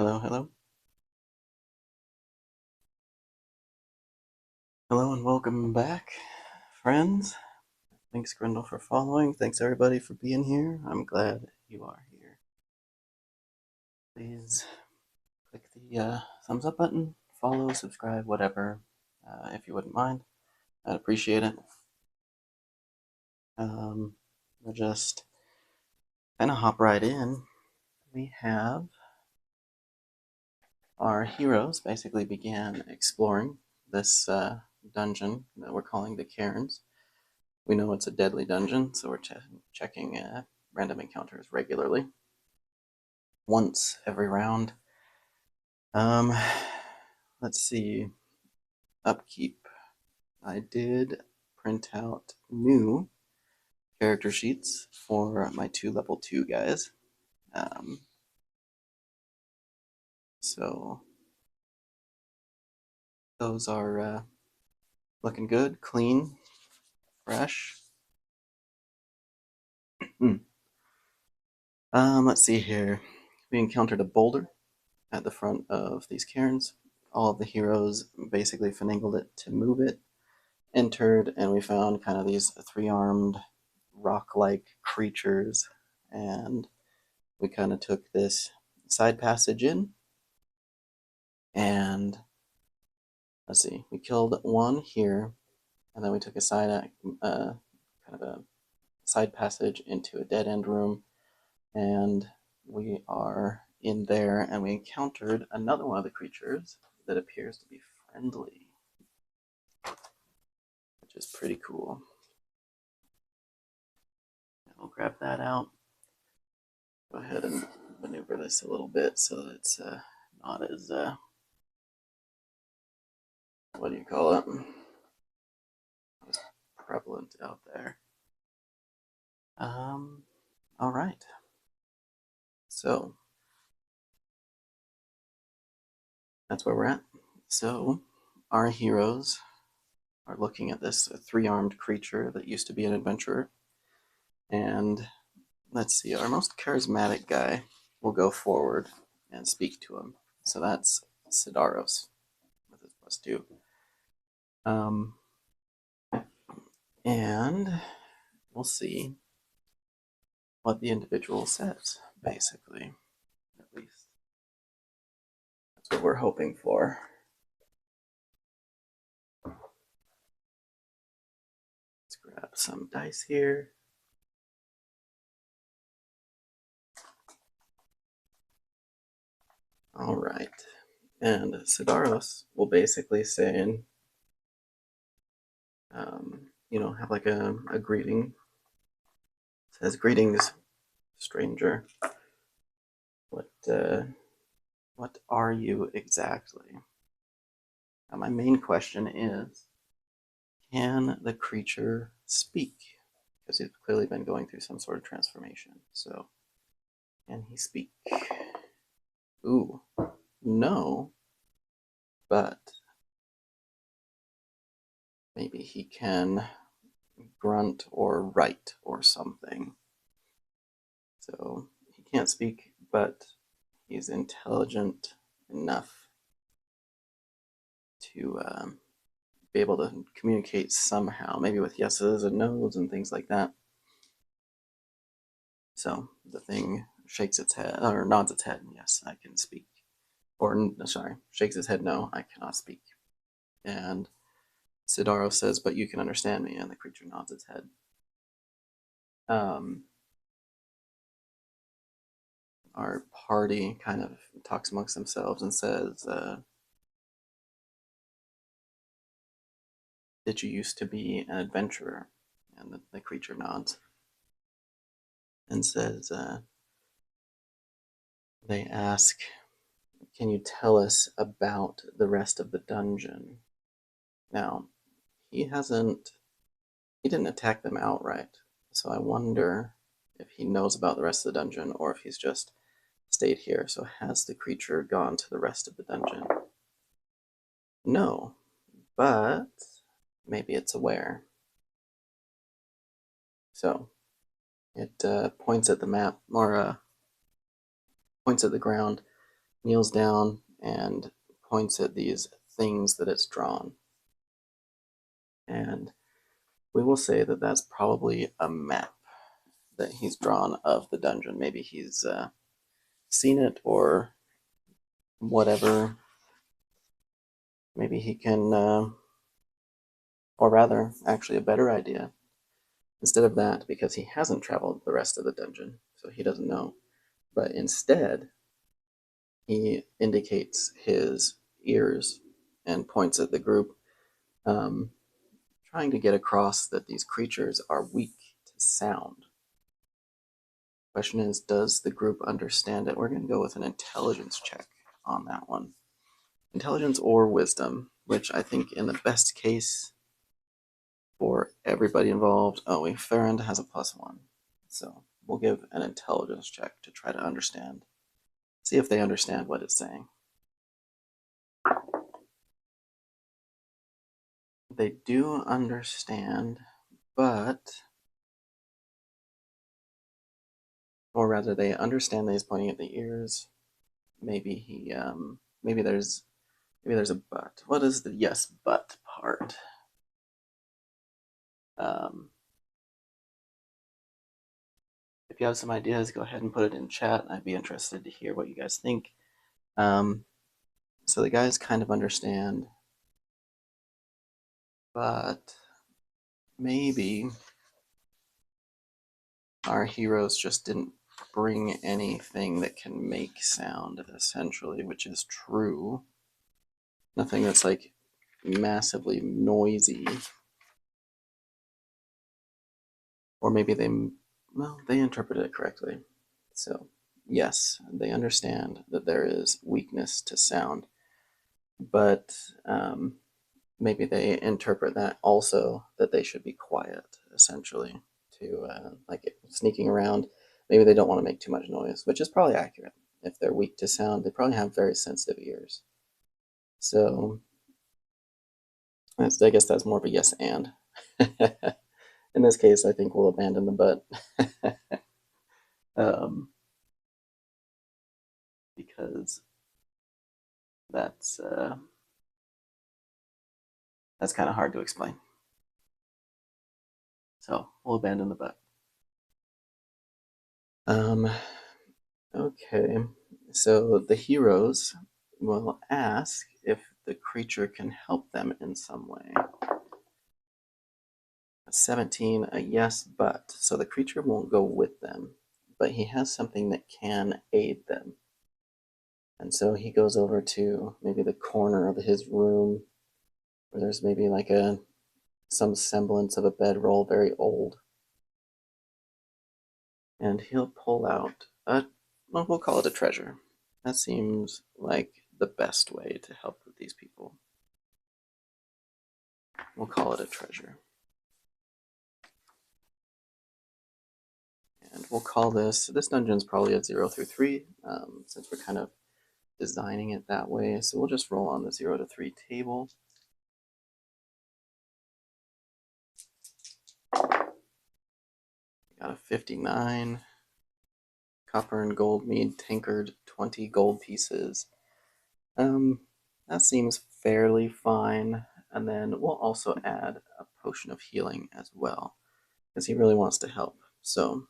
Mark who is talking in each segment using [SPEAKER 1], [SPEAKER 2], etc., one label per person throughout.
[SPEAKER 1] Hello, hello. Hello and welcome back, friends. Thanks, Grindel, for following. Thanks, everybody, for being here. I'm glad you are here. Please click the thumbs up button, follow, subscribe, whatever, if you wouldn't mind. I'd appreciate it. We'll just kind of hop right in. We have our heroes basically began exploring this dungeon that we're calling the Cairns. We know it's a deadly dungeon, so we're checking random encounters regularly, once every round. Let's see. Upkeep. I did print out new character sheets for my 2 level 2 guys. So those are looking good, clean, fresh. Let's see here. We encountered a boulder at the front of these cairns. All of the heroes basically finagled it to move it, entered, and we found kind of these 3-armed rock-like creatures, and we kind of took this side passage in, and let's see, we killed one here, and then we took a kind of a side passage into a dead-end room, and we are in there, and we encountered another one of the creatures that appears to be friendly, which is pretty cool. I'll grab that out. Go ahead and maneuver this a little bit so that it's not as, what do you call it, not as prevalent out there. All right. So that's where we're at. So our heroes are looking at this 3-armed creature that used to be an adventurer. And let's see, our most charismatic guy will go forward and speak to him. So that's Sidaros with his +2. And we'll see what the individual says, basically, at least. That's what we're hoping for. Let's grab some dice here. All right. And Sidaros will basically say, have like a greeting. It says, "Greetings, stranger. What are you exactly?" Now, my main question is, can the creature speak? Because he's clearly been going through some sort of transformation. So, can he speak? Ooh, no. But maybe he can grunt or write or something. So he can't speak, but he's intelligent enough to be able to communicate somehow, maybe with yeses and nos and things like that. So the thing shakes its head, or nods its head, yes, I can speak. Or, sorry, shakes its head, no, I cannot speak. And Sidaros says, "But you can understand me," and the creature nods its head. Our party kind of talks amongst themselves and says, "Did you used to be an adventurer?" And the creature nods and says, they ask, "Can you tell us about the rest of the dungeon?" Now, he didn't attack them outright, so I wonder if he knows about the rest of the dungeon or if he's just stayed here. So has the creature gone to the rest of the dungeon? No, but maybe it's aware. So it points at the map, or points at the ground, kneels down and points at these things that it's drawn. And we will say that that's probably a map that he's drawn of the dungeon. Maybe he's seen it or whatever. Maybe he can, or rather, actually a better idea, instead of that, because he hasn't traveled the rest of the dungeon, so he doesn't know, but instead he indicates his ears and points at the group, trying to get across that these creatures are weak to sound. Question is, does the group understand it? We're going to go with an intelligence check on that one. Intelligence or wisdom, which I think in the best case for everybody involved, Farron has a +1. So we'll give an intelligence check to try to understand, see if they understand what it's saying. They do understand, but, or rather they understand that he's pointing at the ears. Maybe he, maybe there's a but. What is the yes but part? If you have some ideas, go ahead and put it in chat. I'd be interested to hear what you guys think. So the guys kind of understand, but maybe our heroes just didn't bring anything that can make sound, essentially, which is true. Nothing that's like massively noisy. Or maybe they interpreted it correctly. So yes, they understand that there is weakness to sound, but maybe they interpret that also that they should be quiet, essentially, to like sneaking around. Maybe they don't want to make too much noise, which is probably accurate. If they're weak to sound, they probably have very sensitive ears. So I guess that's more of a yes and. In this case, I think we'll abandon the but. Because that's kind of hard to explain. So we'll abandon the but. Okay, so the heroes will ask if the creature can help them in some way. 17, a yes, but. So the creature won't go with them, but he has something that can aid them. And so he goes over to maybe the corner of his room where there's maybe like some semblance of a bedroll, very old. And he'll pull out well, we'll call it a treasure. That seems like the best way to help with these people. We'll call it a treasure. And we'll call this dungeon's probably a 0 through 3, since we're kind of designing it that way. So we'll just roll on the 0 to 3 table. We got a 59. Copper and gold mead tinkered, 20 gold pieces. That seems fairly fine. And then we'll also add a potion of healing as well, because he really wants to help. So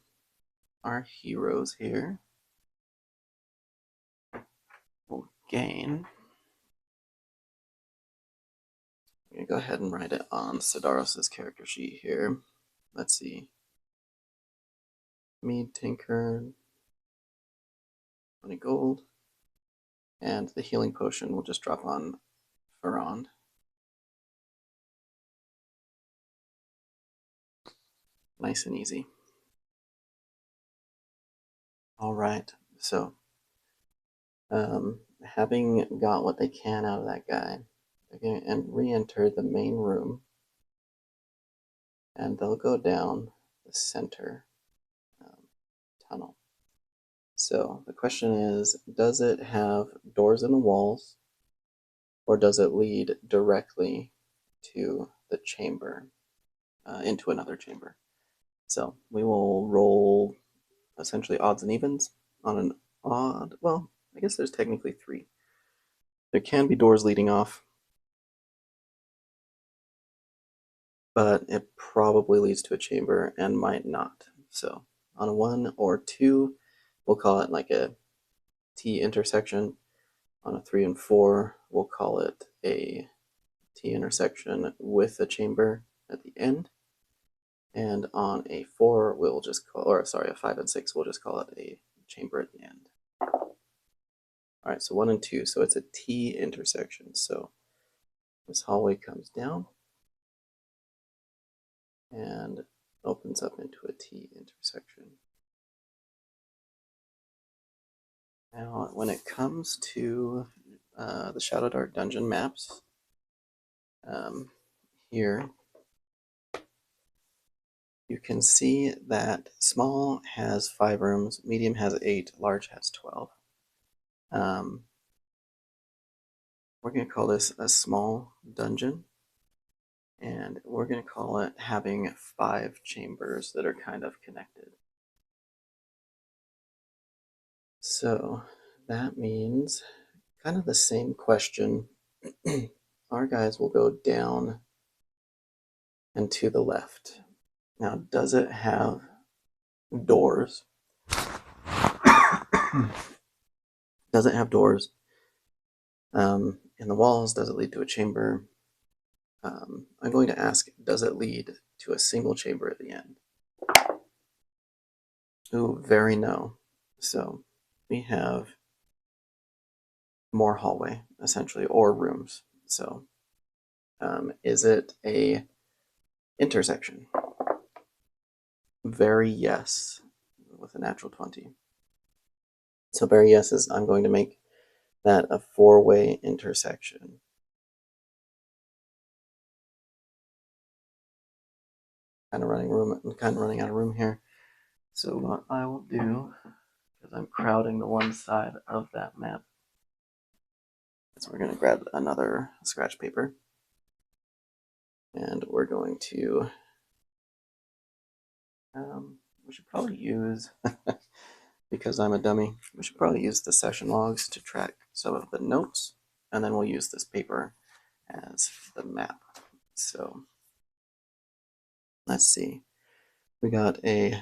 [SPEAKER 1] our heroes here will gain. I'm going to go ahead and write it on Sidaros' character sheet here. Let's see. Mead Tinker, 20 gold. And the healing potion will just drop on Ferrand. Nice and easy. All right, so having got what they can out of that guy, they're going to re-enter the main room, and they'll go down the center tunnel. So the question is, does it have doors in the walls, or does it lead directly to the chamber, into another chamber? So we will roll essentially odds and evens on an odd, well, I guess there's technically 3. There can be doors leading off, but it probably leads to a chamber and might not. So on a 1 or 2, we'll call it like a T intersection. On a 3 and 4, we'll call it a T intersection with a chamber at the end. And on a 4, we'll just call, or sorry, a 5 and 6, we'll just call it a chamber at the end. All right, so 1 and 2, so it's a T intersection. So this hallway comes down and opens up into a T intersection. Now, when it comes to the Shadowdark dungeon maps, here you can see that small has 5 rooms, medium has 8, large has 12. We're going to call this a small dungeon, and we're going to call it having 5 chambers that are kind of connected. So that means kind of the same question. Our guys will go down and to the left. Now, does it have doors? Does it have doors in the walls? Does it lead to a chamber? I'm going to ask, does it lead to a single chamber at the end? Ooh, very no. So we have more hallway, essentially, or rooms. So is it a intersection? Very yes, with a natural 20. So very yes is, I'm going to make that a 4-way intersection. Kind of running out of room here. So what I will do, because I'm crowding the one side of that map, is we're going to grab another scratch paper, and we're going to, we should probably use, because I'm a dummy, we should probably use the session logs to track some of the notes, and then we'll use this paper as the map. So let's see. We got a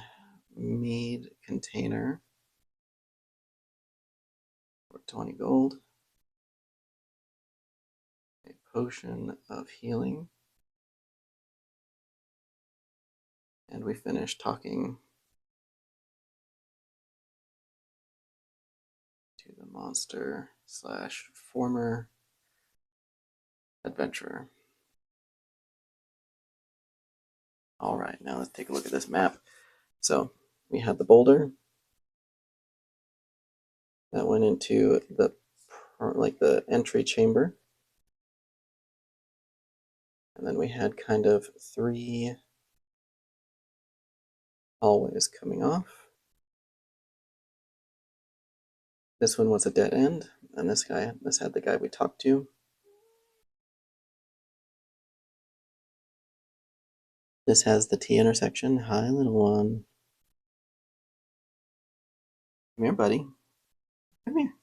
[SPEAKER 1] mead container for 20 gold, a potion of healing, and we finished talking to the monster / former adventurer. All right, now let's take a look at this map. So we had the boulder that went into the entry chamber, and then we had kind of 3 hallways coming off. This one was a dead end, and this had the guy we talked to. This has the T intersection. Hi, little one. Come here, buddy. Come here.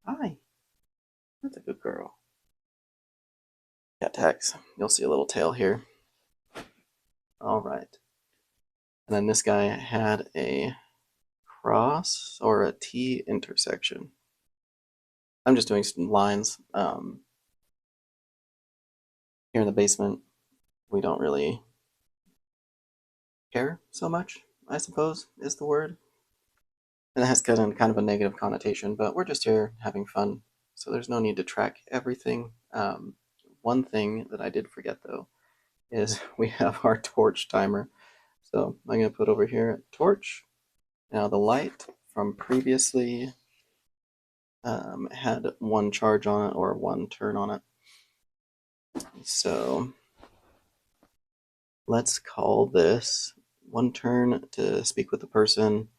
[SPEAKER 1] Hi. That's a good girl. Cat tags. You'll see a little tail here. All right. And then this guy had a cross or a T intersection. I'm just doing some lines. Here in the basement, we don't really care so much, I suppose, is the word. And it has kind of a negative connotation, but we're just here having fun, so there's no need to track everything. One thing that I did forget, though, is we have our torch timer. So I'm going to put over here torch. Now the light from previously had 1 charge on it, or 1 turn on it. So let's call this 1 turn to speak with the person,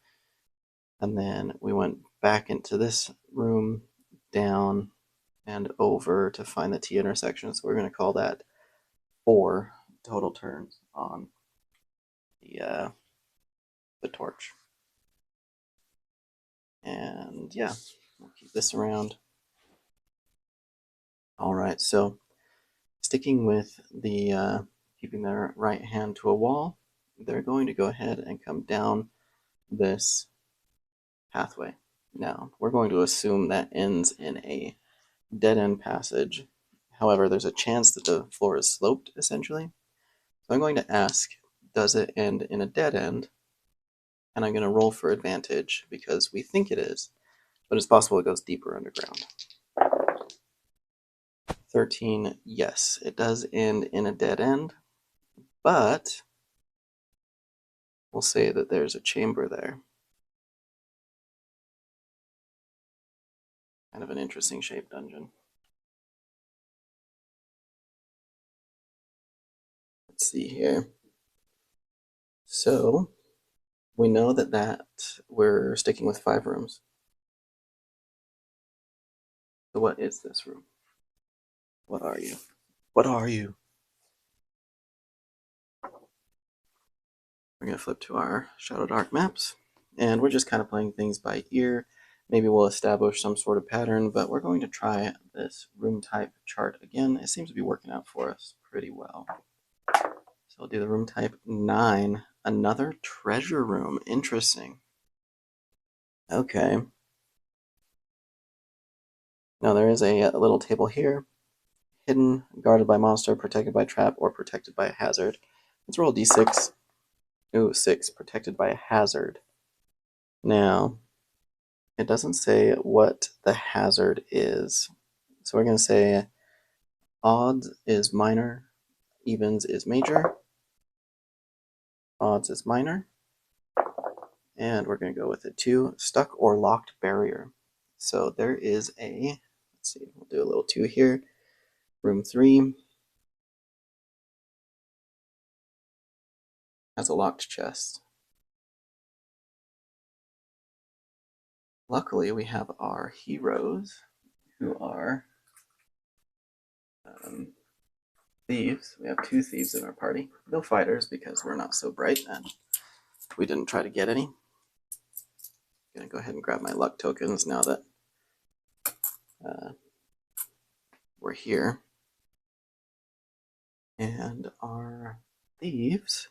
[SPEAKER 1] and then we went back into this room, down, and over to find the T intersection. So we're going to call that 4 total turns on the torch. And yeah, We'll keep this around. All right, so sticking with the keeping their right hand to a wall, they're going to go ahead and come down this pathway. Now, we're going to assume that ends in a dead-end passage. However, there's a chance that the floor is sloped, essentially. So I'm going to ask, does it end in a dead end? And I'm going to roll for advantage because we think it is, but it's possible it goes deeper underground. 13, yes, it does end in a dead end, but we'll say that there's a chamber there. Kind of an interesting shaped dungeon. Let's see here. So we know that we're sticking with 5 rooms. So what is this room? What are you? What are you? We're going to flip to our Shadowdark maps, and we're just kind of playing things by ear. Maybe we'll establish some sort of pattern, but we're going to try this room type chart again. It seems to be working out for us pretty well. So we'll do the room type 9. Another treasure room. Interesting. Okay. Now there is a little table here. Hidden, guarded by monster, protected by trap, or protected by a hazard. Let's roll a d6. Ooh, 6. Protected by a hazard. Now, it doesn't say what the hazard is. So we're going to say odds is minor, evens is major, odds is minor, and we're going to go with a 2, stuck or locked barrier. So there is a, let's see, we'll do a little 2 here. Room 3 has a locked chest. Luckily, we have our heroes, who are thieves. We have 2 thieves in our party. No fighters because we're not so bright and we didn't try to get any. I'm going to go ahead and grab my luck tokens now that we're here. And our thieves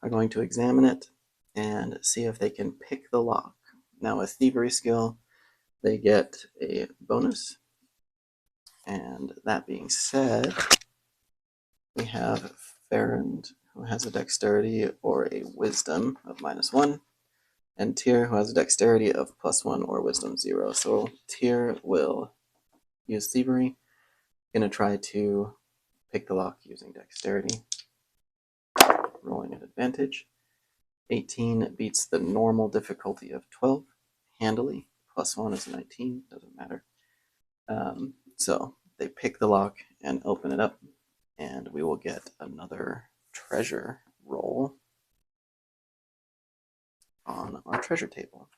[SPEAKER 1] are going to examine it and see if they can pick the lock. Now with thievery skill, they get a bonus. And that being said, we have Farrand, who has a dexterity or a wisdom of -1, and Tyr, who has a dexterity of +1 or wisdom 0. So Tyr will use thievery. Gonna try to pick the lock using dexterity. Rolling at advantage. 18 beats the normal difficulty of 12 handily. +1 is 19, doesn't matter. So they pick the lock and open it up, and we will get another treasure roll on our treasure table.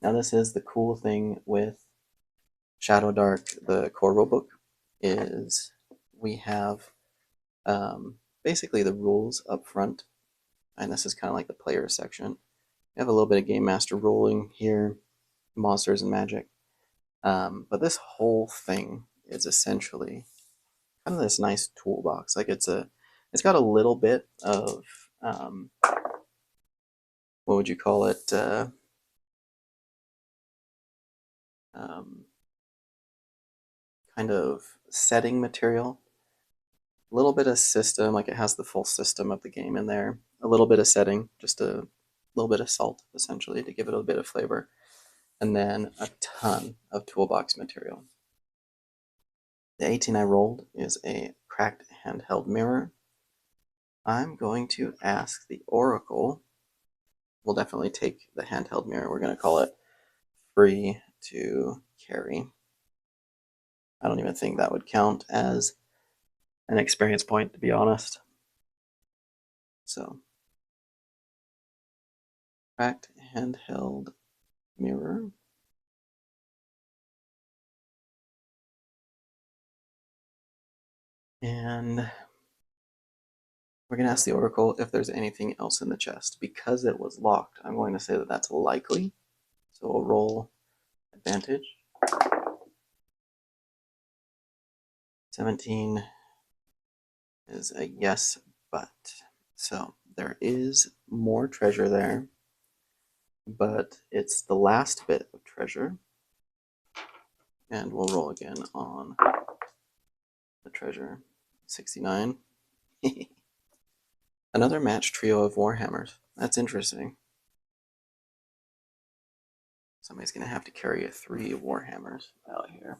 [SPEAKER 1] Now this is the cool thing with Shadowdark, the core rulebook, is we have basically the rules up front, and this is kind of like the player section. We have a little bit of Game Master ruling here, monsters and magic, but this whole thing is essentially kind of this nice toolbox. Like it's got a little bit of what would you call it? Kind of setting material. A little bit of system, like it has the full system of the game in there. A little bit of setting, just a little bit of salt, essentially, to give it a bit of flavor. And then a ton of toolbox material. The 18 I rolled is a cracked handheld mirror. I'm going to ask the Oracle. We'll definitely take the handheld mirror. We're going to call it free to carry. I don't even think that would count as an experience point, to be honest. So, cracked handheld mirror. And we're going to ask the Oracle if there's anything else in the chest. Because it was locked, I'm going to say that that's likely. So we'll roll advantage. 17 is a yes, but. So there is more treasure there, but it's the last bit of treasure. And we'll roll again on the treasure. 69. Another matched trio of Warhammers. That's interesting. Somebody's going to have to carry 3 Warhammers out here.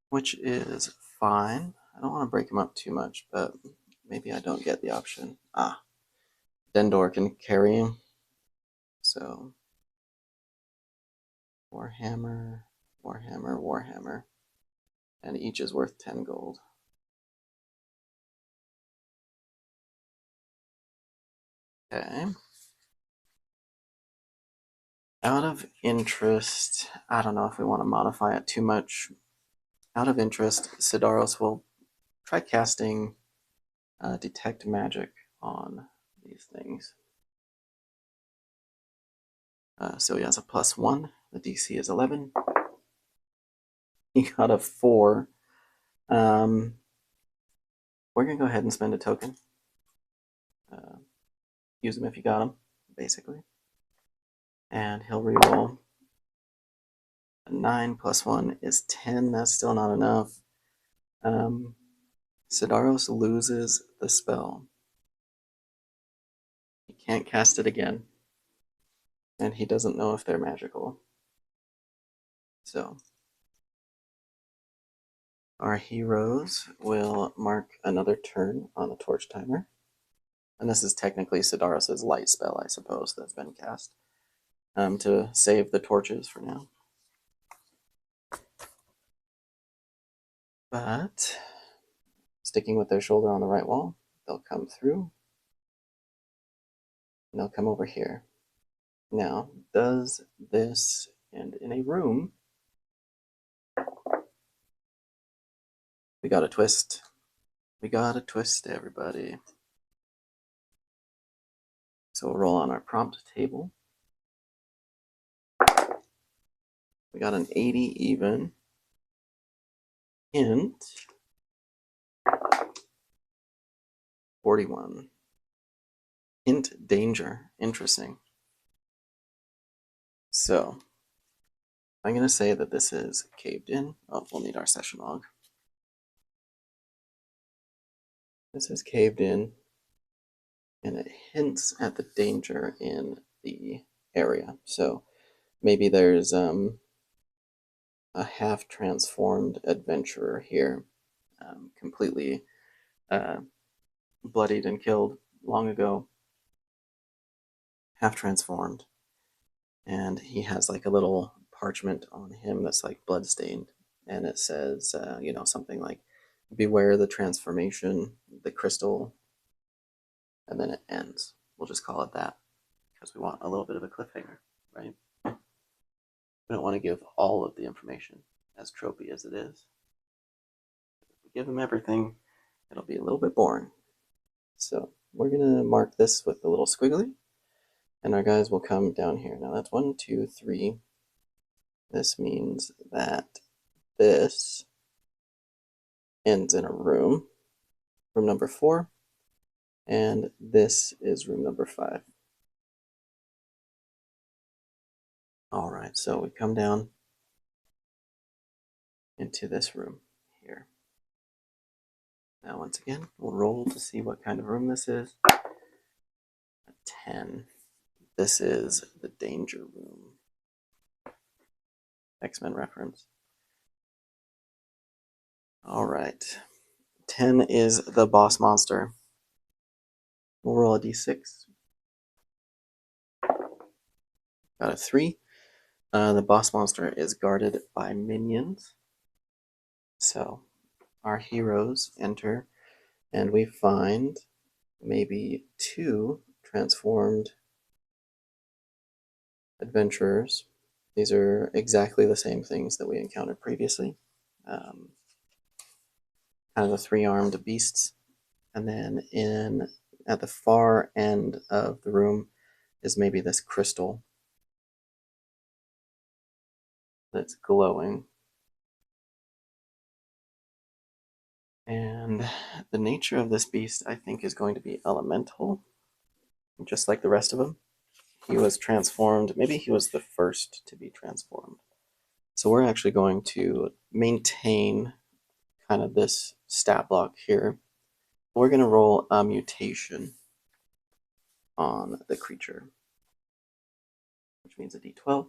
[SPEAKER 1] Which is fine. I don't want to break them up too much, but maybe I don't get the option. Dendor can carry him. So, Warhammer, Warhammer, Warhammer. And each is worth 10 gold. Okay. Out of interest, I don't know if we want to modify it too much. Out of interest, Sidaros will try casting Detect Magic on these things. So he has a +1. The DC is 11. He got a 4. We're going to go ahead and spend a token. Use them if you got them, basically. And he'll reroll. A 9 + 1 is 10. That's still not enough. Sidaros loses the spell. He can't cast it again. And he doesn't know if they're magical. So, our heroes will mark another turn on the torch timer. And this is technically Sidaros' light spell, I suppose, that's been cast to save the torches for now. But, sticking with their shoulder on the right wall, they'll come through. And they'll come over here. Now, does this end in a room? We got a twist. We got a twist, everybody. So we'll roll on our prompt table. We got an 80 even. Hint 41. Hint danger. Interesting. So I'm going to say that this is caved in. Oh, we'll need our session log. This is caved in, and it hints at the danger in the area. So maybe there's a half-transformed adventurer here, completely bloodied and killed long ago, half-transformed. And he has like a little parchment on him that's like bloodstained. And it says, something like, beware the transformation, the crystal, and then it ends. We'll just call it that because we want a little bit of a cliffhanger, right? We don't want to give all of the information, as tropey as it is. If we give them everything, it'll be a little bit boring. So we're going to mark this with the little squiggly, and our guys will come down here. Now that's 1, 2, 3. This means that this ends in a room number 4, and this is room number 5. All right, so we come down into this room here. Now, once again, we'll roll to see what kind of room this is. A 10. This is the danger room. X-Men reference. All right. 10 is the boss monster. We'll roll a d6. Got a 3. The boss monster is guarded by minions. So our heroes enter, and we find maybe 2 transformed adventurers. These are exactly the same things that we encountered previously. Kind of the 3-armed beasts. And then in at the far end of the room is maybe this crystal that's glowing. And the nature of this beast, I think, is going to be elemental, just like the rest of them. He was transformed. Maybe he was the first to be transformed. So we're actually going to maintain kind of this stat block here. We're going to roll a mutation on the creature, which means a d12.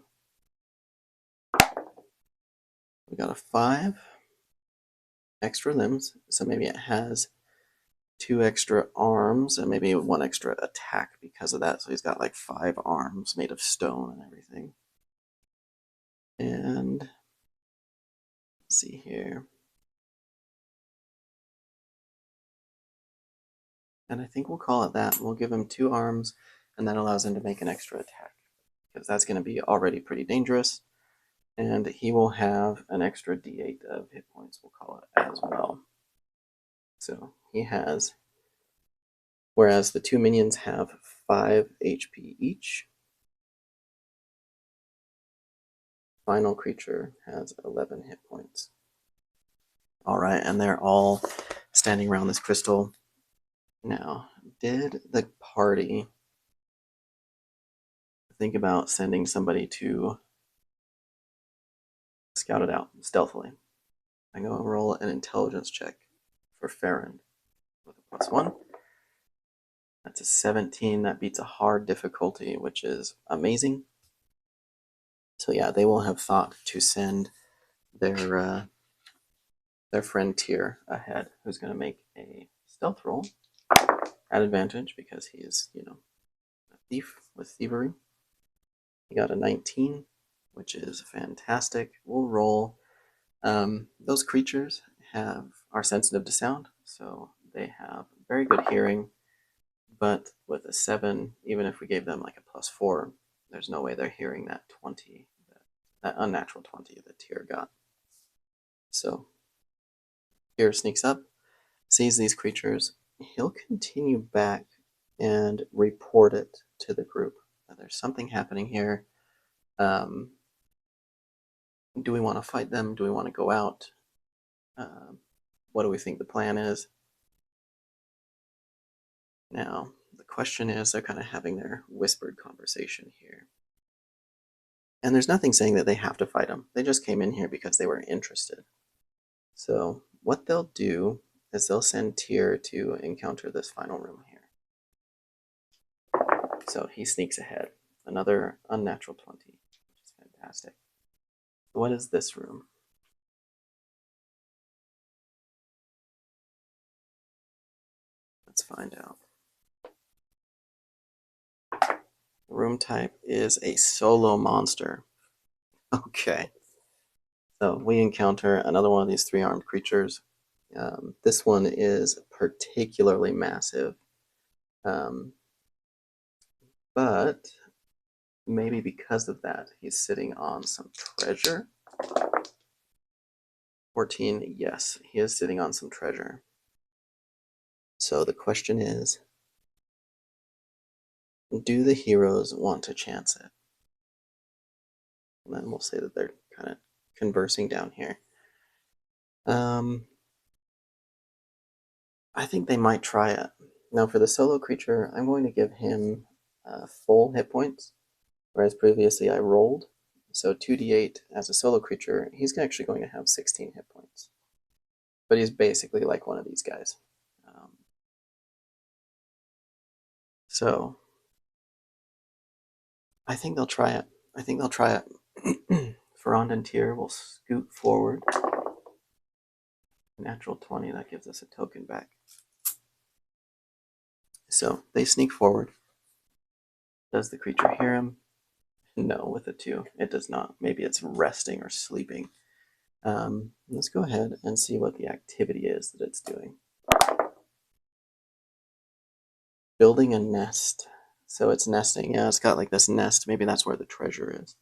[SPEAKER 1] We got a 5. Extra limbs, so maybe it has 2 extra arms and maybe 1 extra attack because of that. So he's got like 5 arms made of stone and everything. And let's see here. And I think we'll call it that. We'll give him 2 arms, and that allows him to make an extra attack, because that's going to be already pretty dangerous. And he will have an extra d8 of hit points, we'll call it, as well. So he has, whereas the 2 minions have 5 HP each, final creature has 11 hit points. All right, and they're all standing around this crystal. Now, did the party think about sending somebody to scout it out stealthily? I'm going to roll an intelligence check for Farron with a +1. That's a 17. That beats a hard difficulty, which is amazing. So yeah, they will have thought to send their friend Tyr ahead, who's going to make a stealth roll at advantage because he is, a thief with thievery. He got a 19, which is fantastic. We'll roll. Those creatures are sensitive to sound, so they have very good hearing. But with a 7, even if we gave them like a +4, there's no way they're hearing that 20, that unnatural 20 that Tyr got. So Tyr sneaks up, sees these creatures. He'll continue back and report it to the group. Now, there's something happening here. Do we want to fight them? Do we want to go out? What do we think the plan is? Now, the question is, they're kind of having their whispered conversation here. And there's nothing saying that they have to fight them. They just came in here because they were interested. So what they'll do is they'll send Tyr to encounter this final room here. So he sneaks ahead. Another unnatural 20, which is fantastic. What is this room? Let's find out. Room type is a solo monster. Okay. So we encounter another one of these 3-armed creatures. This one is particularly massive. But maybe because of that, he's sitting on some treasure. 14, yes, he is sitting on some treasure. So the question is, do the heroes want to chance it? And then we'll say that they're kind of conversing down here. I think they might try it. Now for the solo creature, I'm going to give him full hit points, whereas previously I rolled. So 2d8 as a solo creature, he's actually going to have 16 hit points. But he's basically like one of these guys. So I think they'll try it. Ferrand and Tyr will scoot forward. Natural 20, that gives us a token back. So they sneak forward. Does the creature hear him? No, with a 2. It does not. Maybe it's resting or sleeping. Let's go ahead and see what the activity is that it's doing. Building a nest. So it's nesting. Yeah, it's got like this nest. Maybe that's where the treasure is.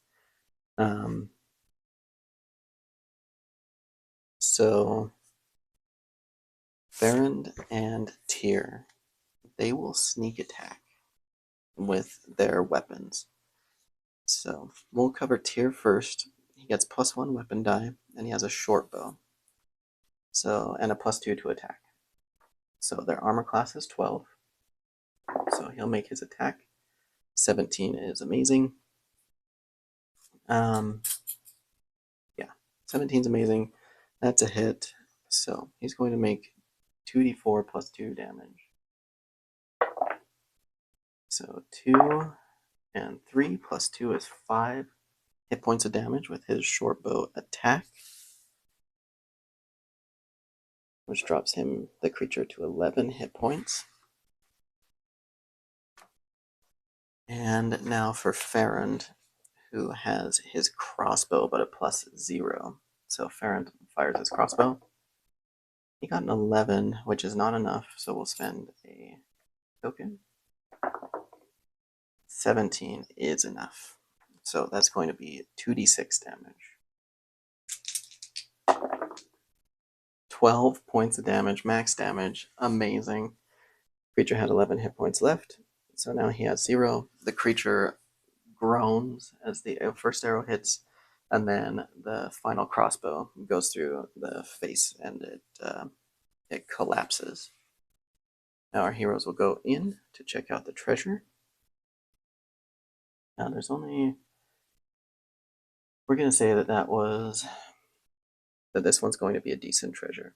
[SPEAKER 1] So Farron and Tyr they will sneak attack with their weapons. So we'll cover Tyr first. He gets +1 weapon die, and he has a short bow. So, and a +2 to attack. So their armor class is 12. So he'll make his attack. 17 is amazing. Yeah, 17 is amazing. That's a hit. So he's going to make 2d4 +2 damage. So 2 and 3 +2 is 5 hit points of damage with his short bow attack, which drops him, the creature, to 11 hit points. And now for Farrand, who has his crossbow but a +0. So Farrand fires his crossbow. He got an 11, which is not enough, so we'll spend a token. 17 is enough. So that's going to be 2d6 damage. 12 points of damage, max damage, amazing. Creature had 11 hit points left, so now he has 0. The creature groans as the first arrow hits, and then the final crossbow goes through the face and it collapses. Now our heroes will go in to check out the treasure. Now there's only, we're going to say that this one's going to be a decent treasure.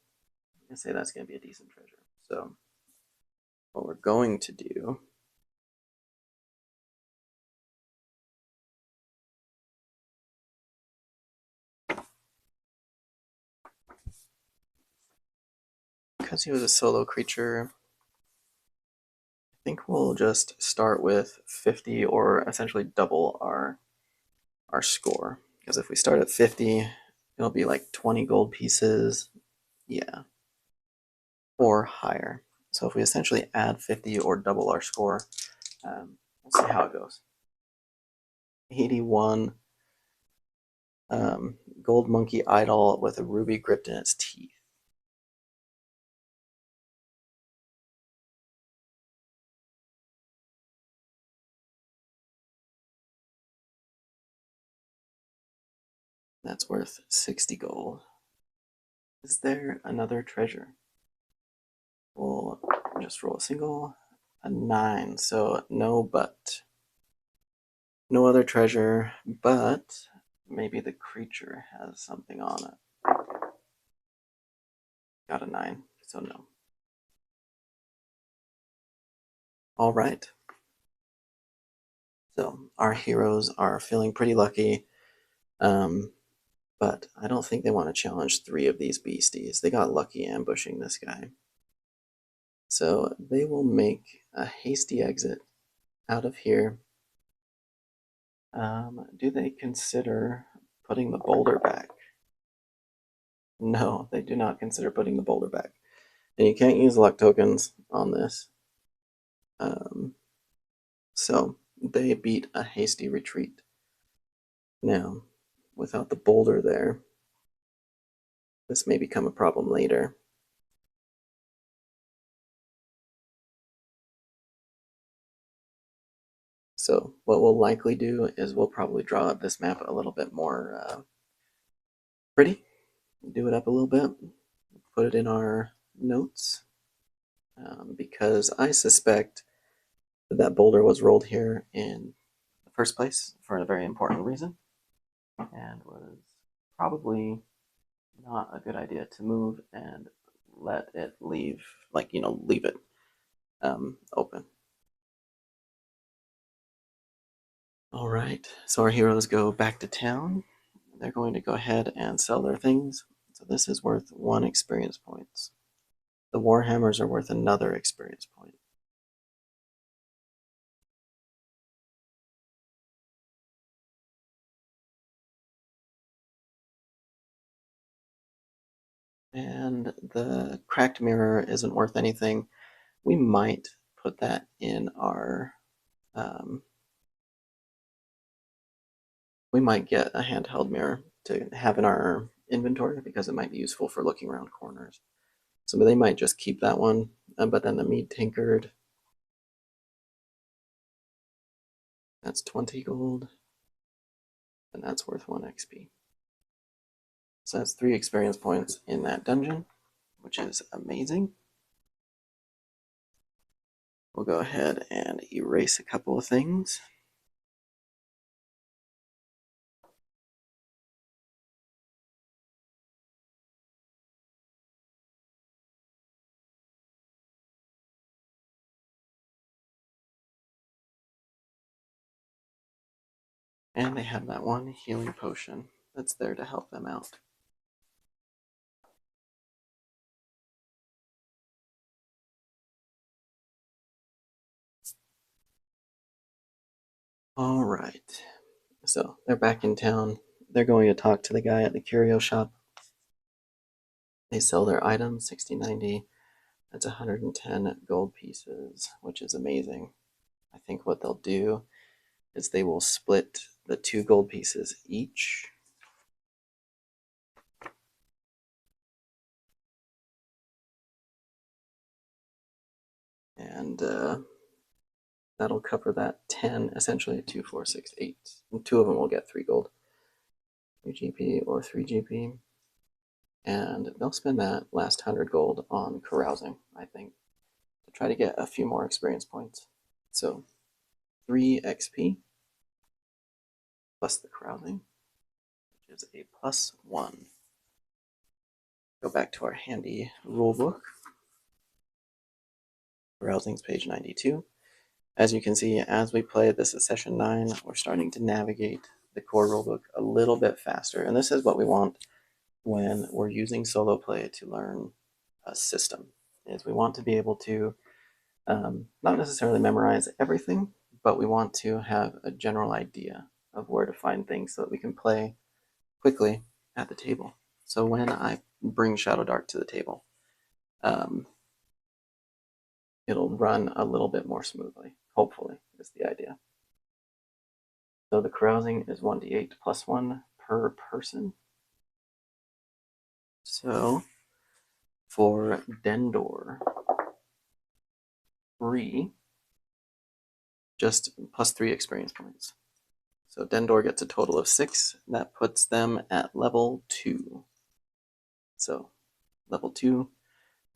[SPEAKER 1] I'm going to say that's going to be a decent treasure. So what we're going to do because he was a solo creature, I think we'll just start with 50 or essentially double our score. Because if we start at 50, it'll be like 20 gold pieces, yeah, or higher. So if we essentially add 50 or double our score, we'll see how it goes. 81 gold monkey idol with a ruby gripped in its teeth. That's worth 60 gold. Is there another treasure? We'll just roll a single, a 9. So no, but no other treasure, but maybe the creature has something on it. Got a 9, so no. All right. So our heroes are feeling pretty lucky, but I don't think they want to challenge 3 of these beasties. They got lucky ambushing this guy. So they will make a hasty exit out of here. Do they consider putting the boulder back? No, they do not consider putting the boulder back. And you can't use luck tokens on this. So they beat a hasty retreat. Now, without the boulder there, this may become a problem later. So what we'll likely do is we'll probably draw up this map a little bit more pretty, do it up a little bit, put it in our notes, because I suspect that boulder was rolled here in the first place for a very important reason, and was probably not a good idea to move and let it leave, leave it open. All right, so our heroes go back to town. They're going to go ahead and sell their things. So this is worth 1 experience points. The Warhammers are worth another experience point. And the cracked mirror isn't worth anything. We might put that in our, we might get a handheld mirror to have in our inventory because it might be useful for looking around corners. So they might just keep that one, but then the mead tinkered That's 20 gold, and that's worth 1 XP. So that's 3 experience points in that dungeon, which is amazing. We'll go ahead and erase a couple of things. And they have that one healing potion that's there to help them out. All right, so they're back in town. They're going to talk to the guy at the curio shop. They sell their items, 6090. That's 110 gold pieces, which is amazing. I think what they'll do is they will split the 2 gold pieces each. And that'll cover that 10, essentially 2, 4, 6, 8. And 2 of them will get 3 gold. 3 GP or 3 GP. And they'll spend that last 100 gold on carousing, I think, to try to get a few more experience points. So 3 XP plus the carousing, which is a +1. Go back to our handy rulebook. Carousing's page 92. As you can see, as we play, this is session 9, we're starting to navigate the core rulebook a little bit faster. And this is what we want when we're using solo play to learn a system, is we want to be able to not necessarily memorize everything, but we want to have a general idea of where to find things so that we can play quickly at the table. So when I bring Shadowdark to the table, it'll run a little bit more smoothly, hopefully, is the idea. So the carousing is 1d8 +1 per person. So for Dendor, 3, just +3 experience points. So Dendor gets a total of 6. That puts them at level 2. So level 2,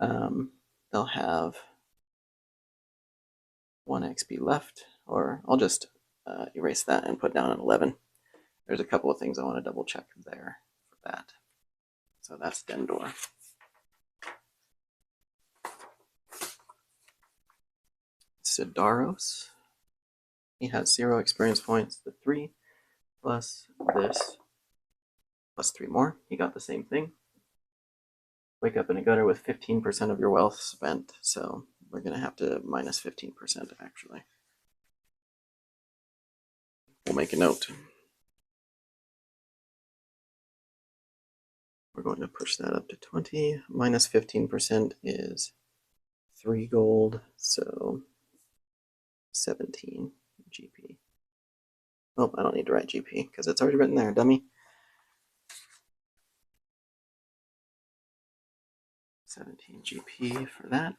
[SPEAKER 1] they'll have 1 XP left, or I'll just erase that and put down an 11. There's a couple of things I want to double check there for that. So that's Dendor. Sidaros, he has 0 experience points. The 3 plus this plus 3 more. He got the same thing. Wake up in a gutter with 15% of your wealth spent. So we're going to have to minus 15% actually. We'll make a note. We're going to push that up to 20. Minus 15% is 3 gold, so 17 GP. Oh, I don't need to write GP because it's already written there, dummy. 17 GP for that.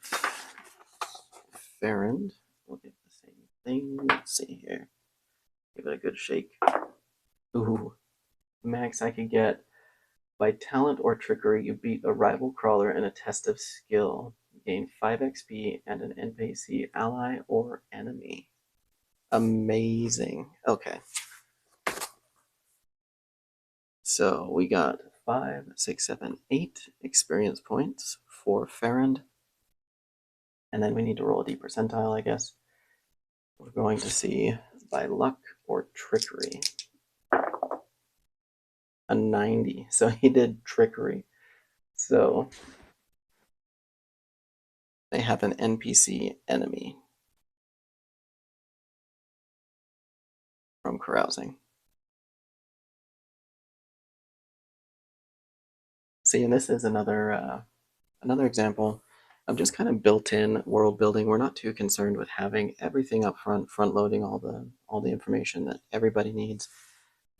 [SPEAKER 1] Farrand will get the same thing. Let's see here. Give it a good shake. Ooh, max I could get. By talent or trickery, you beat a rival crawler in a test of skill. Gain 5 XP and an NPC ally or enemy. Amazing. Okay. So we got 5, 6, 7, 8 experience points for Farrand. And then we need to roll a D percentile, I guess. We're going to see by luck or trickery. A 90. So he did trickery. So they have an NPC enemy from carousing. See, and this is another example of just kind of built-in world building. We're not too concerned with having everything up front loading all the information that everybody needs.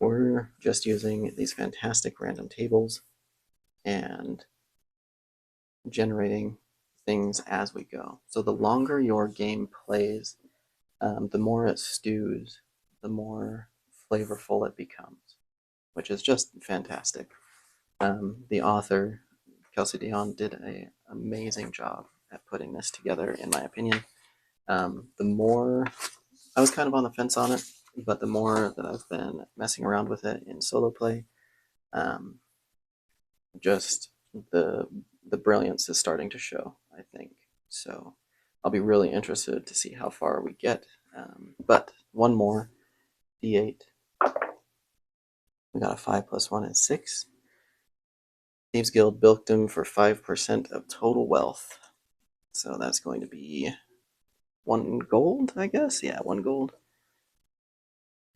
[SPEAKER 1] We're just using these fantastic random tables and generating things as we go. So the longer your game plays, the more it stews the more flavorful it becomes, which is just fantastic. The author, Kelsey Dion, did an amazing job at putting this together, in my opinion. The more, I was kind of on the fence on it, but the more that I've been messing around with it in solo play, just the brilliance is starting to show, I think. So I'll be really interested to see how far we get. But one more, D8. We got a 5 plus 1 is 6. Thieves Guild bilked him for 5% of total wealth. So that's going to be 1 gold, I guess? Yeah, 1 gold.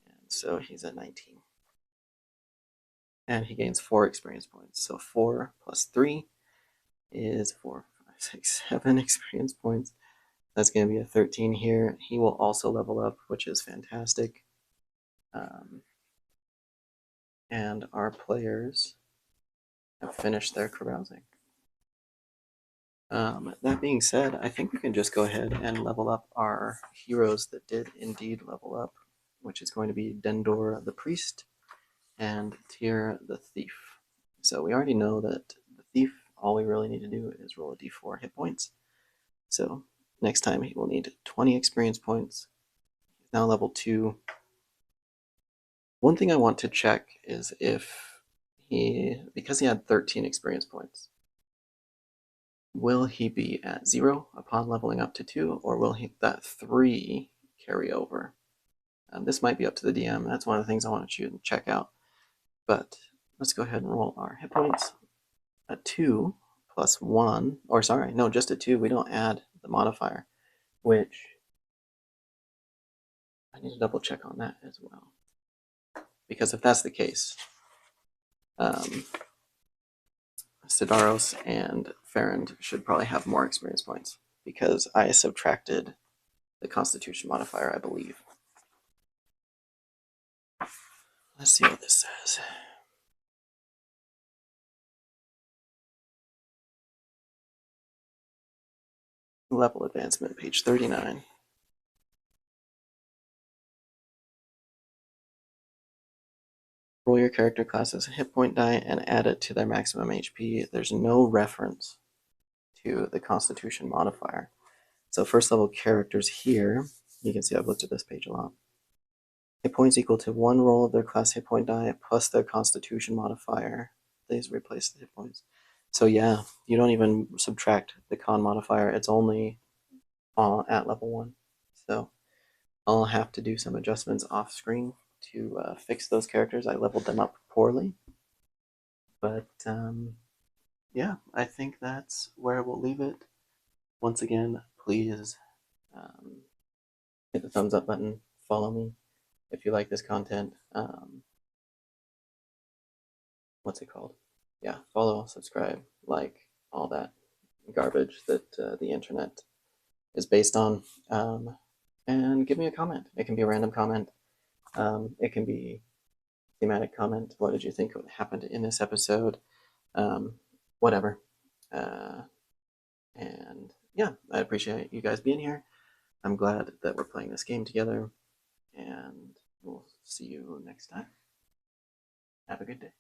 [SPEAKER 1] And so he's at 19. And he gains 4 experience points. So 4 plus 3 is 4, 5, 6, 7 experience points. That's going to be a 13 here. He will also level up, which is fantastic. And our players have finished their carousing. That being said, I think we can just go ahead and level up our heroes that did indeed level up, which is going to be Dendor the Priest and Tyr the Thief. So we already know that the Thief, all we really need to do is roll a d4 hit points. So next time he will need 20 experience points. He's now level 2. One thing I want to check is if because he had 13 experience points, will he be at 0 upon leveling up to 2, or will that 3 carry over? This might be up to the DM. That's one of the things I want to check out. But let's go ahead and roll our hit points. A 2 plus 1, or sorry, no, just a 2. We don't add the modifier, which I need to double check on that as well. Because if that's the case, Sidaros and Farrand should probably have more experience points, because I subtracted the Constitution modifier, I believe. Let's see what this says. Level advancement, page 39. Roll your character class's hit point die and add it to their maximum HP. There's no reference to the Constitution modifier. So first level characters here, you can see I've looked at this page a lot. Hit points equal to 1 roll of their class hit point die plus their Constitution modifier. These replace the hit points. So yeah, you don't even subtract the con modifier. It's only at level 1. So I'll have to do some adjustments off screen to fix those characters. I leveled them up poorly. But yeah, I think that's where we'll leave it. Once again, please hit the thumbs up button, follow me if you like this content. What's it called? Yeah, follow, subscribe, like, all that garbage that the internet is based on. And give me a comment. It can be a random comment. It can be thematic comment. What did you think happened in this episode? Whatever. And yeah, I appreciate you guys being here. I'm glad that we're playing this game together, and we'll see you next time. Have a good day.